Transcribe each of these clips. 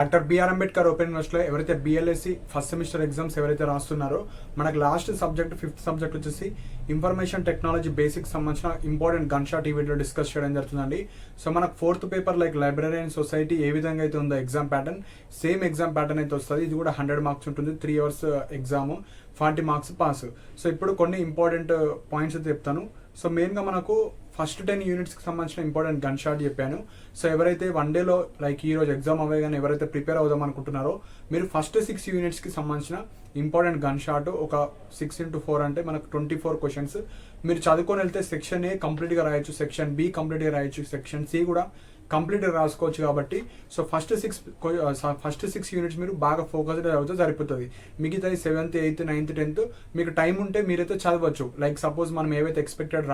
Doctor BR Ambedkar open యూనివర్సిటీలో ఎవరైతే BLSc first semester exams ఎవరైతే రాస్తున్నారో మనకు లాస్ట్ సబ్జెక్ట్ 5th సబ్జెక్ట్ వచ్చేసి ఇన్ఫర్మేషన్ టెక్నాలజీ బేసిక్స్ సంబంధించిన ఇంపార్టెంట్ గన్ షాట్ ఈ వీడియో డిస్కస్ చేయడం జరుగుతుందండి. సో మనకు 4th paper like library and society ఏ విధంగా అయితే ఉందో exam pattern same exam pattern అయితే వస్తుంది. ఇది కూడా 100 మార్క్స్ ఉంటుంది. 3 hours exam, 40 marks pass. So ఇప్పుడు కొన్ని ఇంపార్టెంట్ పాయింట్స్ అయితే చెప్తాను. సో మెయిన్గా మనకు ఫస్ట్ 10 యూనిట్స్కి సంబంధించిన ఇంపార్టెంట్ గన్ షాట్ చెప్పాను. సో ఎవరైతే 1 డేలో లైక్ ఈ రోజు ఎగ్జామ్ అవ్వగానే ఎవరైతే ప్రిపేర్ అవుదాం అనుకుంటున్నారో మీరు ఫస్ట్ 6 యూనిట్స్కి సంబంధించిన ఇంపార్టెంట్ గన్ షాట్ ఒక 6x4 అంటే మనకు 24 క్వశ్చన్స్ మీరు చదువుకొని వెళ్తే సెక్షన్ ఏ కంప్లీట్గా రాయొచ్చు, సెక్షన్ బి కంప్లీట్గా రాయొచ్చు, సెక్షన్ సి కూడా కంప్లీట్గా రాసుకోవచ్చు. కాబట్టి సో ఫస్ట్ 6 యూనిట్స్ మీరు బాగా ఫోకస్డ్ అవుతే సరిపోతుంది. మిగతా 7th, 8th, 9th, 10th మీకు టైం ఉంటే మీరైతే చదవచ్చు. లైక్ సపోజ్ మనం ఏవైతే ఎక్స్పెక్టెడ్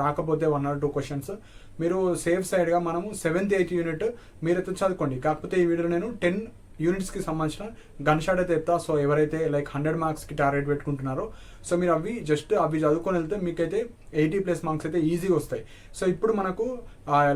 రాకపోతే 1 or 2 క్వశ్చన్స్ మీరు సేఫ్ సైడ్గా మనము 7th, 8th యూనిట్ మీరైతే చదువుకోండి. కాకపోతే ఈ వీడియోలో నేను 10 యూనిట్స్కి సంబంధించిన గన్ షాట్ అయితే చెప్తా. సో ఎవరైతే లైక్ 100 మార్క్స్కి టార్గెట్ పెట్టుకుంటున్నారో సో మీరు అవి చదువుకొని వెళ్తే మీకైతే 80+ మార్క్స్ అయితే ఈజీగా వస్తాయి. సో ఇప్పుడు మనకు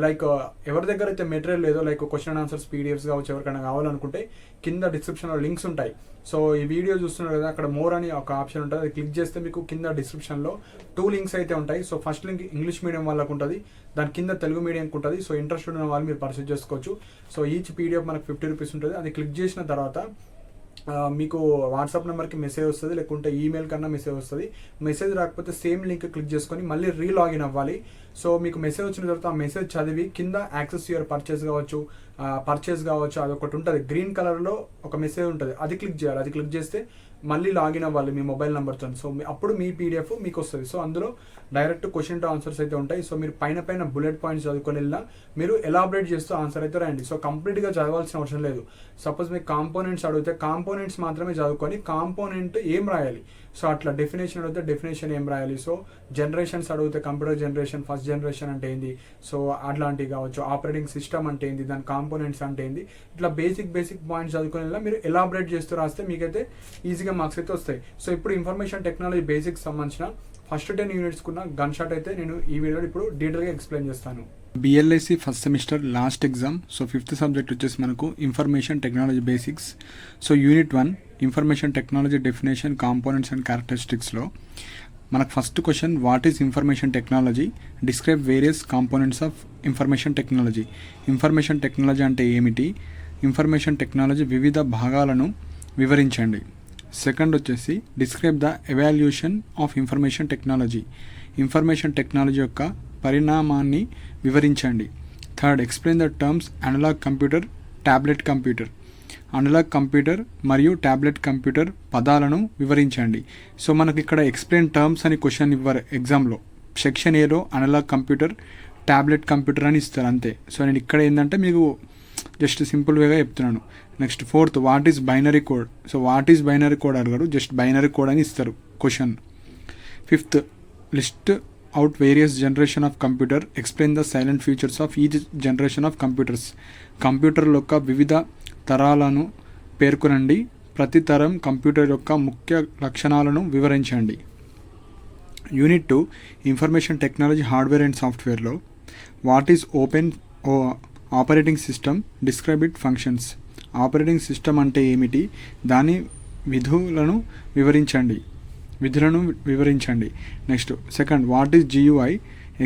లైక్ ఎవరి దగ్గర అయితే మెటీరియల్ లేదో like question and answers PDFs కావచ్చు, ఎవరికైనా కావాలనుకుంటే కింద డిస్క్రిప్షన్లో లింక్స్ ఉంటాయి. సో ఈ వీడియో చూస్తున్నారు కదా, అక్కడ మోర్ అని ఒక ఆప్షన్ ఉంటుంది. అది క్లిక్ చేస్తే మీకు కింద డిస్క్రిప్షన్లో 2 లింక్స్ అయితే ఉంటాయి. So first link English medium వాళ్ళకు ఉంటుంది, దాని కింద తెలుగు మీడియంకి ఉంటుంది. సో ఇంట్రెస్ట్ ఉన్న వాళ్ళు మీరు పర్చేజ్ చేసుకోవచ్చు. సో ఈచ్ పీడిఎఫ్ మనకు 50 రూపీస్ ఉంటుంది. అది క్లిక్ చేసిన తర్వాత మీకు వాట్సాప్ నెంబర్కి మెసేజ్ వస్తుంది, లేకుంటే ఈమెయిల్ కన్నా మెసేజ్ వస్తుంది. మెసేజ్ రాకపోతే సేమ్ లింక్ క్లిక్ చేసుకొని మళ్ళీ రీలాగిన్ అవ్వాలి. సో మీకు మెసేజ్ వచ్చిన తర్వాత ఆ మెసేజ్ చదివి కింద యాక్సెస్ యువర్ పర్చేస్ కావచ్చు అది ఒకటి ఉంటుంది, గ్రీన్ కలర్లో ఒక మెసేజ్ ఉంటుంది, అది క్లిక్ చేయాలి. అది క్లిక్ చేస్తే మళ్ళీ లాగిన్ అవ్వాలి మీ మొబైల్ నెంబర్తో. సో అప్పుడు మీ పీడిఎఫ్ మీకు వస్తుంది. సో అందులో డైరెక్ట్ క్వశ్చన్ టు ఆన్సర్స్ అయితే ఉంటాయి. సో మీరు పైన బుల్లెట్ పాయింట్స్ చదువుకొని వెళ్ళినా మీరు ఎలాబరేట్ చేస్తూ ఆన్సర్ అయితే రాయండి. సో కంప్లీట్గా చదవాల్సిన అవసరం లేదు. సపోజ్ మీకు కాంపోనెంట్స్ అడిగితే కాంపోనెంట్స్ మాత్రమే చదువుకొని కాంపోనెంట్ ఏం రాయాలి, సో అట్లా డెఫినేషన్ అడిగితే డెఫినేషన్ ఏం రాయాలి, సో జనరేషన్స్ అడిగితే కంప్యూటర్ జనరేషన్, ఫస్ట్ జనరేషన్ అంటే ఏంది, సో అట్లాంటివి కావచ్చు, ఆపరేటింగ్ సిస్టమ్ అంటే ఏంది, దాని కాంపోనెంట్స్ అంటే ఏంది, ఇట్లా బేసిక్ పాయింట్స్ చదువుకునే మీరు ఎలాబరేట్ చేస్తూ రాస్తే మీకైతే ఈజీగా మార్క్స్ అయితే వస్తాయి. సో ఇప్పుడు ఇన్ఫర్మేషన్ టెక్నాలజీ బేసిక్స్ సంబంధించిన ఫస్ట్ 10 యూనిట్స్కి ఉన్న గన్ షాట్ అయితే నేను ఈ వీడియోలో ఇప్పుడు డీటెయిల్గా ఎక్స్ప్లెయిన్ చేస్తాను. BLSc first semester last exam. So 5th subject వచ్చేసి మనకు information technology basics. So unit 1 information technology definition, components and క్యారెక్టరిస్టిక్స్లో మనకు first question, what is information technology, describe various components of information technology. Information technology అంటే ఏమిటి, information technology వివిధ భాగాలను వివరించండి. Second వచ్చేసి describe the evolution of information technology, information technology యొక్క పరిణామాన్ని వివరించండి. Third explain the terms analog computer, tablet computer. Analogue computer మరియు ట్యాబ్లెట్ కంప్యూటర్ పదాలను వివరించండి. సో మనకి ఇక్కడ ఎక్స్ప్లెయిన్ టర్మ్స్ అని క్వశ్చన్ ఇవ్వరు ఎగ్జామ్లో. సెక్షన్ ఏలో అనలాగ్ కంప్యూటర్, ట్యాబ్లెట్ కంప్యూటర్ అని ఇస్తారు అంతే. సో నేను ఇక్కడ ఏంటంటే మీకు జస్ట్ సింపుల్ వేగా చెప్తున్నాను. Next 4th what is binary code. So what is binary code అడగరు, జస్ట్ బైనరీ కోడ్ అని ఇస్తారు question. 5th list out various generation of computer, explain the salient features of each generation of computers. కంప్యూటర్ల యొక్క వివిధ తరాలను పేర్కొనండి, ప్రతి తరం computer యొక్క ముఖ్య లక్షణాలను వివరించండి. Unit 2 information technology hardware and సాఫ్ట్వేర్లో what is open operating system, describe it functions. Operating system అంటే ఏమిటి, దాని విధులను వివరించండి. Next second what is GUI,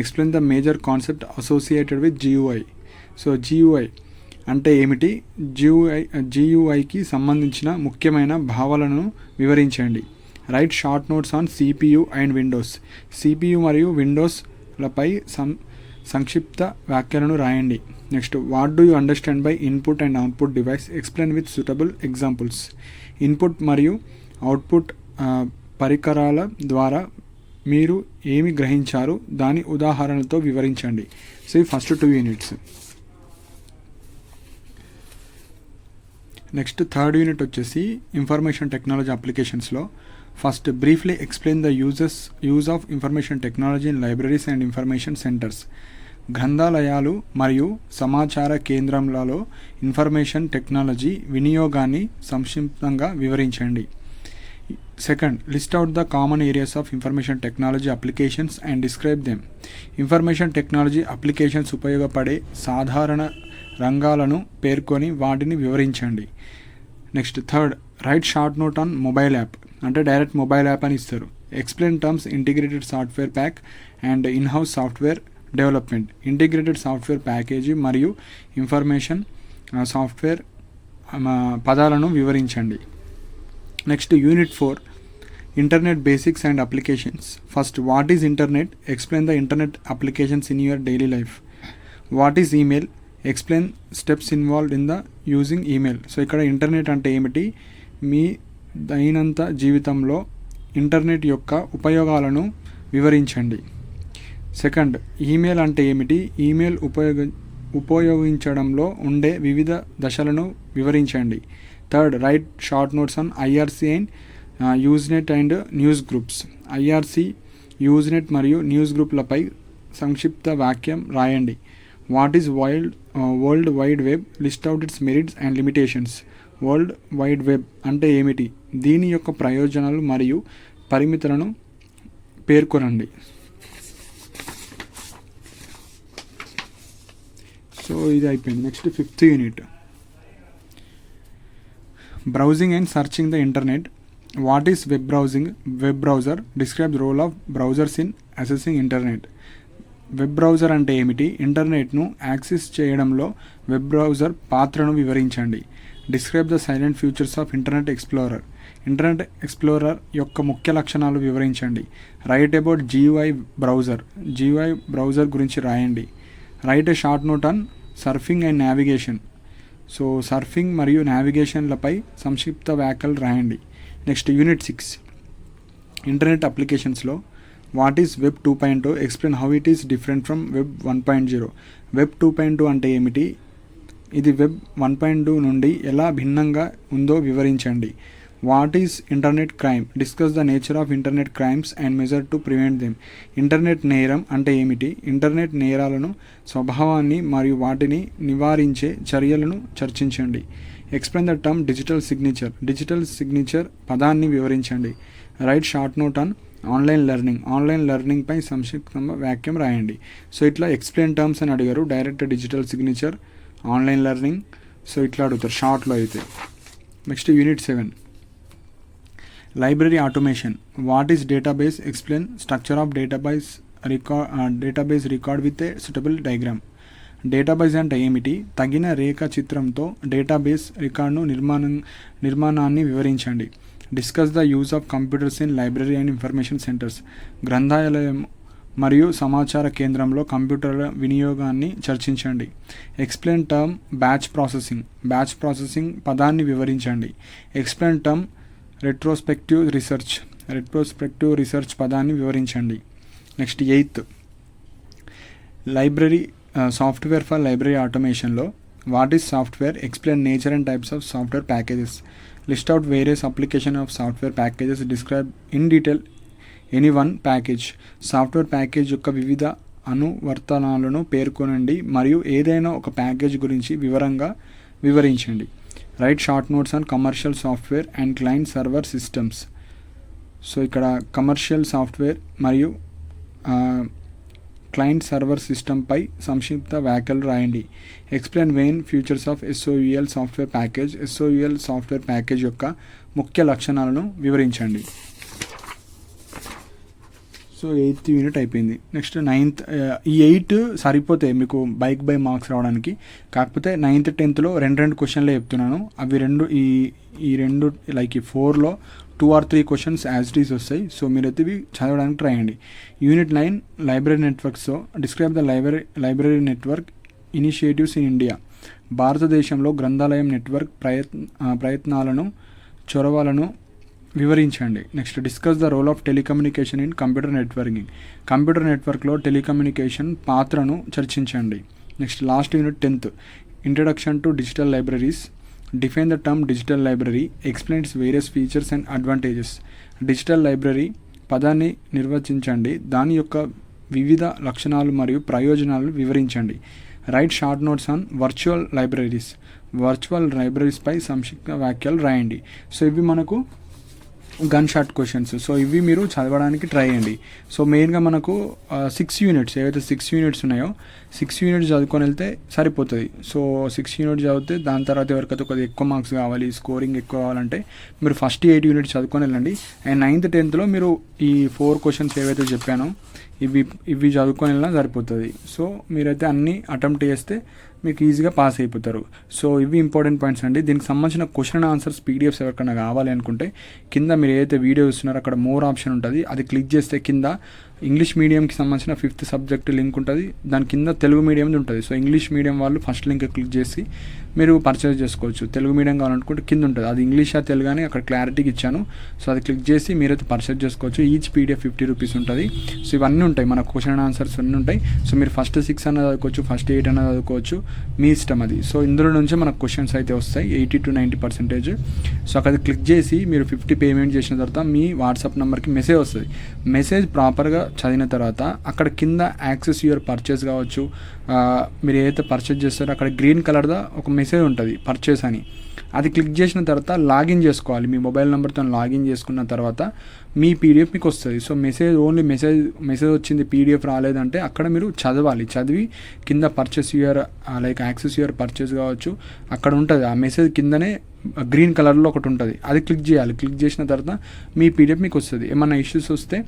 explain the major concept associated with GUI. So GUI అంటే ఏమిటి, GUIకి సంబంధించిన ముఖ్యమైన భావాలను వివరించండి. Write short notes on CPU and windows. CPU మరియు విండోస్లపై సంక్షిప్త వ్యాఖ్యలను రాయండి. Next what do you understand by input and output device, explain with suitable examples. Input మరియు అవుట్పుట్ పరికరాల ద్వారా మీరు ఏమి గ్రహించారు, దాని ఉదాహరణలతో వివరించండి. సో ఈ first 2 units. Next 3rd unit వచ్చేసి ఇన్ఫర్మేషన్ టెక్నాలజీ అప్లికేషన్స్లో first briefly explain the use of information technology in libraries and information centres. గ్రంథాలయాలు మరియు సమాచార కేంద్రాలలో ఇన్ఫర్మేషన్ టెక్నాలజీ వినియోగాన్ని సంక్షిప్తంగా వివరించండి. Second list out the common areas of information technology applications and describe them. Information technology applications ఉపయోగపడే సాధారణ రంగాలను పేర్కొని వాటిని వివరించండి. Next third, write short note on mobile app, అంటే డైరెక్ట్ మొబైల్ యాప్ అని ఇస్తారు. Explain terms integrated software pack and in house software development. Integrated software package మరియు ఇన్ఫర్మేషన్ సాఫ్ట్వేర్ పదాలను వివరించండి. Next unit 4, internet basics and applications. First, what is internet? Explain the internet applications in your daily life. What is email? Explain steps involved in the using email. So ఇక్కడ internet అంటే ఏమిటి, మీ దైనందిన జీవితంలో internet యొక్క ఉపయోగాలను వివరించండి. Second, email అంటే ఏమిటి? ఈమెయిల్ ఉపయోగించడంలో ఉండే వివిధ దశలను వివరించండి. Third, write short notes on IRC and Usenet and news groups. IRC, Usenet మరియు న్యూస్ గ్రూప్లపై సంక్షిప్త వాక్యం రాయండి. What is world wide web? List out its merits and limitations. World wide web అంటే ఏమిటి? దీని యొక్క ప్రయోజనాలు మరియు పరిమితులను పేర్కొనండి. సో ఇది అయిపోయింది. Next 5th unit, browsing and searching the internet. What is web browsing? Web browser. Describe the role of browsers in accessing internet. Web browser అంటే ఏమిటి? ఇంటర్నెట్ను యాక్సెస్ చేయడంలో వెబ్ బ్రౌజర్ పాత్రను వివరించండి. Describe the salient features of Internet Explorer. Internet Explorer యొక్క ముఖ్య లక్షణాలు వివరించండి. Write about GUI browser. GUI browser గురించి రాయండి. Write a short note on surfing and navigation. So surfing మరియు నావిగేషన్లపై సంక్షిప్త వ్యాఖ్యలు రాయండి. నెక్స్ట్ యూనిట్ 6, ఇంటర్నెట్ అప్లికేషన్స్లో what is web 2.0? Explain how it is different from web 1.0. Web 2.0 అంటే ఏమిటి? ఇది వెబ్ 1.2 నుండి ఎలా భిన్నంగా ఉందో వివరించండి. What is internet crime? Discuss the nature of internet crimes and measure to prevent them. Internet నేరం అంటే ఏమిటి? ఇంటర్నెట్ నేరాలను, స్వభావాన్ని మరియు వాటిని నివారించే చర్యలను చర్చించండి. Explain the term digital signature. Digital signature పదాన్ని వివరించండి. Write short note on online learning. Online లెర్నింగ్పై సంక్షిప్త వాక్యం రాయండి. సో ఇట్లా ఎక్స్ప్లెయిన్ టర్మ్స్ అని అడిగారు. Direct digital signature, online learning, so ఇట్లా అడుగుతారు షార్ట్లో అయితే. Next unit 7, library automation. What is database? Explain structure of database record with a suitable diagram. Database అంటే ఏమిటి? తగిన రేఖ చిత్రంతో డేటాబేస్ రికార్డును నిర్మాణాన్ని వివరించండి. Discuss the use of computers in library and information centres. గ్రంథాలయం మరియు సమాచార కేంద్రంలో కంప్యూటర్ల వినియోగాన్ని చర్చించండి. Explain term batch processing. Batch processing పదాన్ని వివరించండి. Explain term retrospective research. Retrospective research పదాన్ని వివరించండి. Next 8th, library software for library ఆటోమేషన్లో what is software? Explain nature and types of software packages. List out various application of software packages. Describe in detail any one package. Software package యొక్క వివిధ అనువర్తనాలను పేర్కొనండి మరియు ఏదైనా ఒక package గురించి వివరంగా వివరించండి. Write short notes on commercial software and client server systems. So ఇక్కడ కమర్షియల్ సాఫ్ట్వేర్ మరియు క్లయింట్ సర్వర్ సిస్టంపై సంక్షిప్త వ్యాఖ్యలు రాయండి. Explain main features of SOUL software package. SOUL software package యొక్క ముఖ్య లక్షణాలను వివరించండి. సో 8th యూనిట్ అయిపోయింది. నెక్స్ట్ 9th, ఈ 8 సరిపోతాయి మీకు బైక్ బై మార్క్స్ రావడానికి. కాకపోతే 9th 10thలో రెండు క్వశ్చన్లే చెప్తున్నాను. అవి ఈ రెండు లైక్ ఈ 4లో 2 or 3 questions as it is వస్తాయి. సో మీరైతే ఇవి చదవడానికి ట్రై చేయండి. Unit 9, library networks. Describe the library network initiatives in India. భారతదేశంలో గ్రంథాలయం నెట్వర్క్ ప్రయత్నాలను, చొరవలను వివరించండి. Next discuss the role of telecommunication in computer networking. Computer నెట్వర్క్లో టెలికమ్యూనికేషన్ పాత్రను చర్చించండి. Next last unit 10th, introduction to digital libraries. Define the term digital library. Explains various features and advantages. Digital library పదాన్ని నిర్వచించండి. దాని యొక్క వివిధ లక్షణాలు మరియు ప్రయోజనాలు వివరించండి. Write short notes on virtual libraries. Virtual లైబ్రరీస్పై సంక్షిప్త వ్యాఖ్యలు రాయండి. సో ఇవి మనకు గన్ షాట్ క్వశ్చన్స్. సో ఇవి మీరు చదవడానికి ట్రై చేయండి. సో మెయిన్గా మనకు 6 యూనిట్స్ ఏవైతే 6 యూనిట్స్ ఉన్నాయో 6 యూనిట్స్ చదువుకొని వెళ్తే సరిపోతుంది. సో 6 యూనిట్స్ చదివితే దాని తర్వాత ఎవరికైతే కొద్దిగా ఎక్కువ మార్క్స్ కావాలి, స్కోరింగ్ ఎక్కువ కావాలంటే మీరు ఫస్ట్ 8 యూనిట్స్ చదువుకొని వెళ్ళండి. అండ్ 9th 10thలో మీరు ఈ 4 క్వశ్చన్స్ ఏవైతే చెప్పానో ఇవి చదువుకొని వెళ్ళినా సరిపోతుంది. సో మీరైతే అన్నీ అటెంప్ట్ చేస్తే మీకు ఈజీగా పాస్ అయిపోతారు. సో ఇవి ఇంపార్టెంట్ పాయింట్స్ అండి. దీనికి సంబంధించిన క్వశ్చన్ ఆన్సర్స్ పీడిఎఫ్స్ ఎవరికైనా కావాలి అనుకుంటే కింద మీరు ఏదైతే వీడియో చూస్తున్నారో అక్కడ మోర్ ఆప్షన్ ఉంటుంది. అది క్లిక్ చేస్తే కింద ఇంగ్లీష్ మీడియంకి సంబంధించిన 5th సబ్జెక్ట్ లింక్ ఉంటుంది. దాని కింద తెలుగు మీడియంది ఉంటుంది. సో ఇంగ్లీష్ మీడియం వాళ్ళు ఫస్ట్ లింక్ క్లిక్ చేసి మీరు పర్చేస్ చేసుకోవచ్చు. తెలుగు మీడియం కావాలనుకుంటే కింద ఉంటుంది. అది ఇంగ్లీషా తెలుగు అని అక్కడ క్లారిటీకి ఇచ్చాను. సో అది క్లిక్ చేసి మీరైతే పర్చేస్ చేసుకోవచ్చు. ఈచ్ పీడిఎఫ్ 50 రూపీస్ ఉంటుంది. సో ఇవన్నీ ఉంటాయి, మన క్వశ్చన్ ఆన్సర్స్ అన్నీ ఉంటాయి. సో మీరు ఫస్ట్ 6 అన్న చదువుకోవచ్చు, ఫస్ట్ 8 అన్న చదువుకోవచ్చు, మీ ఇష్టం అది. సో ఇందులో నుంచి మనకు క్వశ్చన్స్ అయితే వస్తాయి 80 to 90%. సో అక్కడ క్లిక్ చేసి మీరు 50 పేమెంట్ చేసిన తర్వాత మీ వాట్సాప్ నెంబర్కి మెసేజ్ వస్తుంది. మెసేజ్ ప్రాపర్గా చదివిన తర్వాత అక్కడ కింద యాక్సెస్ యువర్ పర్చేస్ కావచ్చు, మీరు ఏదైతే పర్చేస్ చేస్తారో అక్కడ గ్రీన్ కలర్దా ఒక మెసేజ్ ఉంటుంది పర్చేస్ అని. అది క్లిక్ చేసిన తర్వాత లాగిన్ చేసుకోవాలి. మీ మొబైల్ నెంబర్తో లాగిన్ చేసుకున్న తర్వాత మీ పీడిఎఫ్ మీకు వస్తుంది. సో ఓన్లీ మెసేజ్ వచ్చింది, పీడిఎఫ్ రాలేదంటే అక్కడ మీరు చదివి కింద purchase your like access your purchase కావచ్చు అక్కడ ఉంటుంది. ఆ మెసేజ్ కిందనే గ్రీన్ కలర్లో ఒకటి ఉంటుంది, అది క్లిక్ చేయాలి. క్లిక్ చేసిన తర్వాత మీ పీడిఎఫ్ మీకు వస్తుంది. ఏమన్నా ఇష్యూస్ వస్తే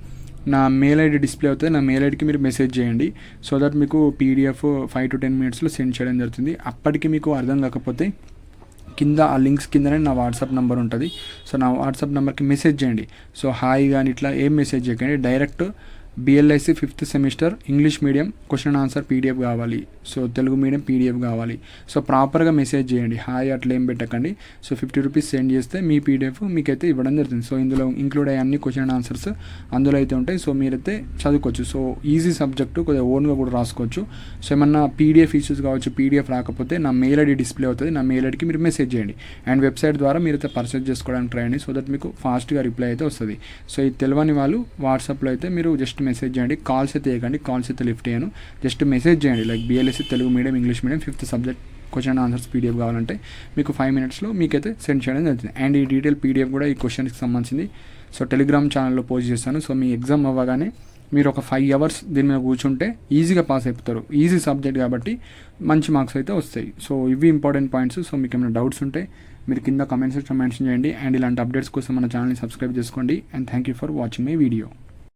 నా మెయిల్ ఐడి డిస్ప్లే అవుతుంది, నా మెయిల్ ఐడికి మీరు మెసేజ్ చేయండి. సో దట్ మీకు పీడిఎఫ్ 5 to 10 minutesలో సెండ్ చేయడం జరుగుతుంది. అప్పటికి మీకు అర్థం కాకపోతే కింద ఆ లింక్స్ కిందనే నా వాట్సాప్ నెంబర్ ఉంటుంది. సో నా వాట్సాప్ నెంబర్కి మెసేజ్ చేయండి. సో హాయ్ కానీ ఇట్లా ఏం మెసేజ్ చేయకండి, direct BLIC 5th semester English medium question answer PDF కావాలి, సో తెలుగు మీడియం పీడిఎఫ్ కావాలి. సో ప్రాపర్గా మెసేజ్ చేయండి, హాయ్ అట్లా ఏం పెట్టకండి. సో 50 రూపీస్ సెండ్ చేస్తే మీ పీడిఎఫ్ మీకైతే ఇవ్వడం జరుగుతుంది. సో ఇందులో ఇంక్లూడ్ అయ్యే అన్ని క్వశ్చన్ ఆన్సర్స్ అందులో అయితే ఉంటాయి. సో మీరైతే చదువుకోవచ్చు. సో ఈజీ సబ్జెక్టు, కొద్దిగా ఓన్గా కూడా రాసుకోవచ్చు. సో ఏమన్నా పీడిఎఫ్ ఇష్యూస్ కావచ్చు, పీడిఎఫ్ రాకపోతే నా మెయిల్ ఐడి డిస్ప్లే అవుతుంది, నా మెయిల్ ఐడికి మీరు మెసేజ్ చేయండి. అండ్ వెబ్సైట్ ద్వారా మీరైతే పర్చేజ్ చేసుకోవడానికి ట్రై చేయండి. సో దట్ మీకు ఫాస్ట్గా రిప్లై అయితే వస్తుంది. సో ఇది తెలియని వాళ్ళు వాట్సాప్లో అయితే మీరు జస్ట్ మెసేజ్ చేయండి. కాల్స్ అయితే వేయకండి, కాల్స్ అయితే లిఫ్ట్ చేయను. జస్ట్ మెసేజ్ చేయండి like BLSC Telugu medium English medium 5th subject question answers PDF కావాలంటే మీకు 5 minutesలో మీకైతే సెండ్ చేయడం జరుగుతుంది. అండ్ ఈ డీటెయిల్ పీడిఎఫ్ కూడా ఈ క్వశ్చన్కి సంబంధించింది సో టెలిగ్రామ్ ఛానల్లో పోస్ట్ చేస్తాను. సో మీ ఎగ్జామ్ అవ్వగానే మీరు ఒక 5 hours దీని మీద కూర్చుంటే ఈజీగా పాస్ అయిపోతారు. ఈజీ సబ్జెక్ట్ కాబట్టి మంచి మార్క్స్ అయితే వస్తాయి. సో ఇవి ఇంపార్టెంట్ పాయింట్స్. సో మీకు ఏమైనా డౌట్స్ ఉంటే మీరు కింద కమెంట్ సెక్షన్లో మెన్షన్ చేయండి. అండ్ ఇలాంటి అప్డేట్స్ కోసం మన ఛానల్ని సబ్స్క్రైబ్ చేసుకోండి. And thank you for watching my video.